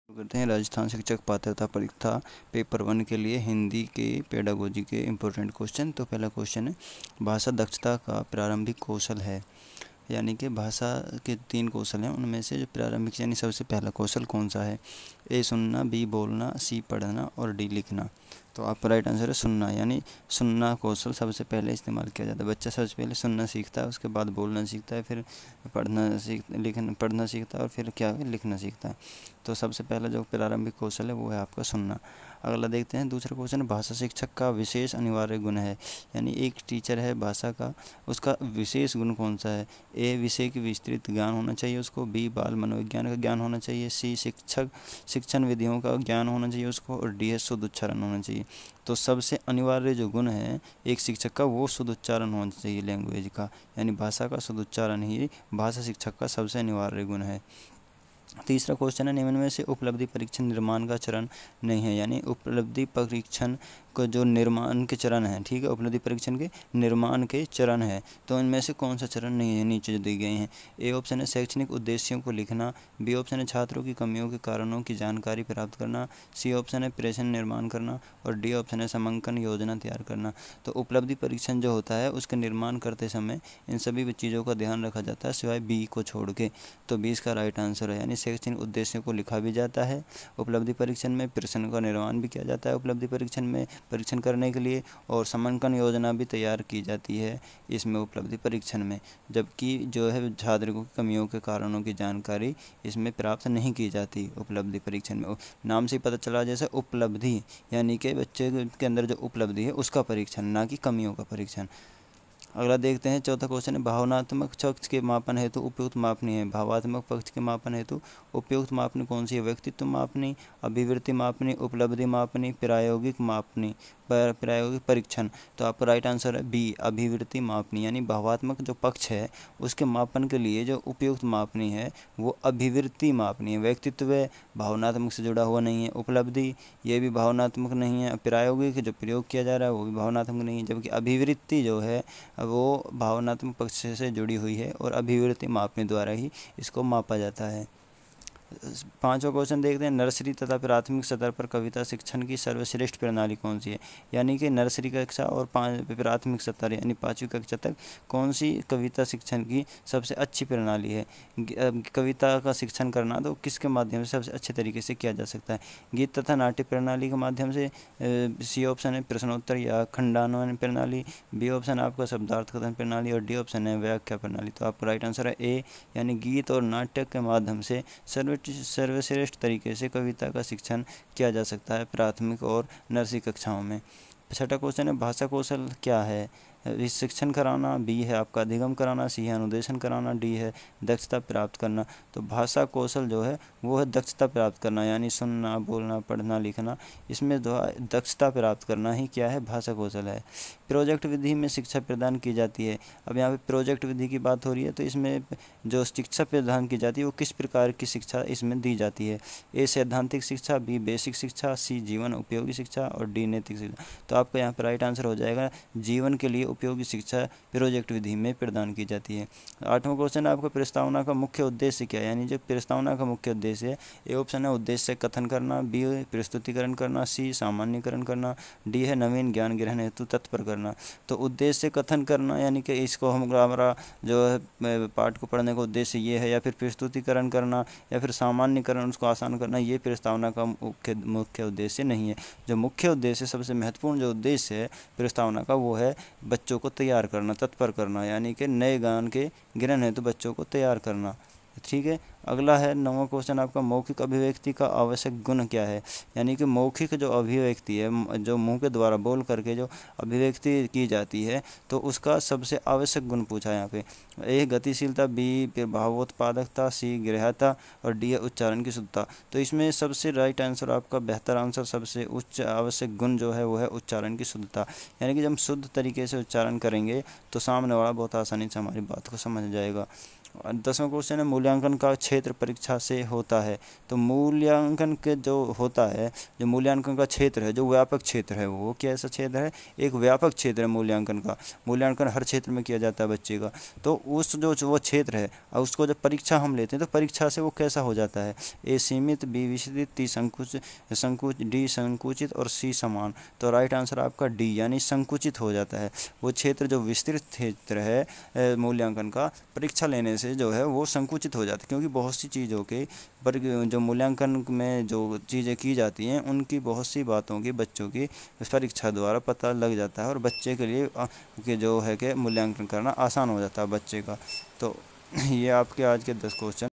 शुरू करते हैं। राजस्थान शिक्षक पात्रता परीक्षा पेपर 1 के लिए हिंदी के पेडागोजी के इम्पोर्टेंट क्वेश्चन। तो पहला क्वेश्चन है, भाषा दक्षता का प्रारंभिक कौशल है, यानी कि भाषा के 3 कौशल हैं, उनमें से जो प्रारंभिक यानी सबसे पहला कौशल कौन सा है? ए सुनना, बी बोलना, सी पढ़ना और डी लिखना। तो आपका राइट आंसर है सुनना, यानी सुनना कौशल सबसे पहले इस्तेमाल किया जाता है। बच्चा सबसे पहले सुनना सीखता है, उसके बाद बोलना सीखता है, फिर पढ़ना सीखता है और फिर क्या है, लिखना सीखता है। तो सबसे पहला जो प्रारंभिक कौशल है वो है आपका सुनना। अगला देखते हैं, दूसरा क्वेश्चन, भाषा शिक्षक का विशेष अनिवार्य गुण है, यानी एक टीचर है भाषा का, उसका विशेष गुण कौन सा है? ए विषय की विस्तृत ज्ञान होना चाहिए उसको, बी बाल मनोविज्ञान का ज्ञान होना चाहिए, सी शिक्षण विधियों का ज्ञान होना चाहिए उसको, और डी है शुद्ध उच्चारण होना चाहिए। तो सबसे अनिवार्य जो गुण है एक शिक्षक का वो शुद्ध उच्चारण होना चाहिए लैंग्वेज का, यानी भाषा का शुद्ध उच्चारण ही भाषा शिक्षक का सबसे अनिवार्य गुण है। तीसरा क्वेश्चन है, निम्न में से उपलब्धि परीक्षण निर्माण का चरण नहीं है, यानी उपलब्धि परीक्षण को जो निर्माण के चरण हैं, ठीक है, उपलब्धि परीक्षण के निर्माण के चरण है, तो इनमें से कौन सा चरण नहीं है? नीचे जो दी गए हैं। ए ऑप्शन है शैक्षणिक उद्देश्यों को लिखना, बी ऑप्शन है छात्रों की कमियों के कारणों की जानकारी प्राप्त करना, सी ऑप्शन है प्रेषण निर्माण करना और डी ऑप्शन है समंकन योजना तैयार करना। तो उपलब्धि परीक्षण जो होता है उसके निर्माण करते समय इन सभी चीज़ों का ध्यान रखा जाता है सिवाय बी को छोड़ के। तो बी इसका राइट आंसर है, यानी शैक्षणिक उद्देश्यों को लिखा भी जाता है उपलब्धि परीक्षण में, प्रश्न का निर्माण भी किया जाता है उपलब्धि परीक्षण में परीक्षण करने के लिए, और समंकन योजना भी तैयार की जाती है इसमें उपलब्धि परीक्षण में। जबकि जो है छात्रों की कमियों के कारणों की जानकारी इसमें प्राप्त नहीं की जाती उपलब्धि परीक्षण में। नाम से पता चला जैसे उपलब्धि, यानी कि बच्चे के अंदर जो उपलब्धि है उसका परीक्षण, ना कि कमियों का परीक्षण। अगला देखते हैं, चौथा क्वेश्चन है, भावनात्मक पक्ष के मापन हेतु उपयुक्त मापनी है। भावात्मक पक्ष के मापन हेतु उपयुक्त मापनी कौन सी है? व्यक्तित्व मापनी, अभिवृत्ति मापनी, उपलब्धि मापनी, प्रायोगिक मापनी, प्रायोगिक परीक्षण। तो आपका राइट आंसर है बी अभिवृत्ति मापनी, यानी भावात्मक जो पक्ष है उसके मापन के लिए जो उपयुक्त मापनी है वो अभिवृत्ति मापनी है। व्यक्तित्व भावनात्मक से जुड़ा हुआ नहीं है, उपलब्धि ये भी भावनात्मक नहीं है, प्रायोगिक जो प्रयोग किया जा रहा है वो भी भावनात्मक नहीं है, जबकि अभिवृत्ति जो है वो भावनात्मक पक्ष से जुड़ी हुई है और अभिवृत्ति मापने द्वारा ही इसको मापा जाता है। पांचवा क्वेश्चन देखते हैं, नर्सरी तथा प्राथमिक स्तर पर कविता शिक्षण की सर्वश्रेष्ठ प्रणाली कौन सी है? यानी कि नर्सरी कक्षा और प्राथमिक स्तर यानी 5वीं कक्षा तक कौन सी कविता शिक्षण की सबसे अच्छी प्रणाली है? कविता का शिक्षण करना तो किसके माध्यम से सबसे अच्छे तरीके से किया जा सकता है? गीत तथा नाट्य प्रणाली के माध्यम से, सी ऑप्शन है प्रश्नोत्तर या खंडान्वयन प्रणाली, बी ऑप्शन आपका शब्दार्थ कथन प्रणाली और डी ऑप्शन है व्याख्या प्रणाली। तो आपका राइट आंसर है ए, यानी गीत और नाट्य के माध्यम से सर्वश्रेष्ठ तरीके से कविता का शिक्षण किया जा सकता है प्राथमिक और नर्सरी कक्षाओं में। छठा क्वेश्चन है, भाषा कौशल क्या है? शिक्षण कराना, बी है आपका अधिगम कराना, सी है अनुदेशन कराना, डी है दक्षता प्राप्त करना। तो भाषा कौशल जो है वो है दक्षता प्राप्त करना, यानी सुनना, बोलना, पढ़ना, लिखना, इसमें दक्षता प्राप्त करना ही क्या है? भाषा कौशल है। प्रोजेक्ट विधि में शिक्षा प्रदान की जाती है। अब यहाँ पे प्रोजेक्ट विधि की बात हो रही है, तो इसमें जो शिक्षा प्रदान की जाती है वो किस प्रकार की शिक्षा इसमें दी जाती है? ए सैद्धांतिक शिक्षा, बी बेसिक शिक्षा, सी जीवन उपयोगी शिक्षा और डी नैतिक शिक्षा। तो आपका यहाँ पर राइट आंसर हो जाएगा जीवन के लिए उपयोगी शिक्षा प्रोजेक्ट विधि में प्रदान की जाती है। आठवां क्वेश्चन है आपका, प्रस्तावना का मुख्य उद्देश्य क्या है? यानी जो प्रस्तावना का मुख्य उद्देश्य है, ए ऑप्शन है उद्देश्य कथन करना, बी प्रस्तुतिकरण करना, सी सामान्यकरण करना, डी है नवीन ज्ञान ग्रहण हेतु तत्पर करना। तो उद्देश्य कथन करना, यानी कि इसको हमारा जो है पाठ को पढ़ने का उद्देश्य ये है, या फिर प्रस्तुतिकरण करना या फिर सामान्यकरण उसको आसान करना, ये प्रस्तावना का मुख्य उद्देश्य नहीं है। जो मुख्य उद्देश्य, सबसे महत्वपूर्ण जो उद्देश्य है प्रस्तावना का, वो है बच्चों को तैयार करना, तत्पर करना, यानी कि नए ज्ञान के ग्रहण हेतु बच्चों को तैयार करना। ठीक है। अगला है 9वां क्वेश्चन आपका, मौखिक अभिव्यक्ति का आवश्यक गुण क्या है? यानी कि मौखिक जो अभिव्यक्ति है, जो मुंह के द्वारा बोल करके जो अभिव्यक्ति की जाती है, तो उसका सबसे आवश्यक गुण पूछा है यहाँ पे। ए गतिशीलता, बी भावोत्पादकता, सी ग्राह्यता और डी है उच्चारण की शुद्धता। तो इसमें सबसे राइट आंसर आपका बेहतर आंसर, सबसे उच्च आवश्यक गुण जो है वो है उच्चारण की शुद्धता। यानी कि जब हम शुद्ध तरीके से उच्चारण करेंगे तो सामने वाला बहुत आसानी से हमारी बात को समझ जाएगा। 10वां क्वेश्चन है मूल्यांकन का क्षेत्र परीक्षा से होता है। तो मूल्यांकन के जो होता है, जो मूल्यांकन का क्षेत्र है, जो व्यापक क्षेत्र है, वो कैसा क्षेत्र है, एक व्यापक क्षेत्र है मूल्यांकन का। मूल्यांकन हर क्षेत्र में किया जाता है बच्चे का। तो उस जो वो क्षेत्र है और उसको जब परीक्षा हम लेते हैं तो परीक्षा से वो कैसा हो जाता है, ए सीमित, बी विस्तृत, ती संकुचित, डी संकुचित और सी समान। तो राइट आंसर आपका डी यानी संकुचित हो जाता है। वो क्षेत्र जो विस्तृत क्षेत्र है मूल्यांकन का, परीक्षा लेने से जो है वो संकुचित हो जाता है, क्योंकि बहुत सी चीज़ों के पर जो मूल्यांकन में जो चीज़ें की जाती हैं उनकी बहुत सी बातों की बच्चों की परीक्षा द्वारा पता लग जाता है और बच्चे के लिए कि जो है कि मूल्यांकन करना आसान हो जाता है बच्चे का। तो ये आपके आज के 10 क्वेश्चन।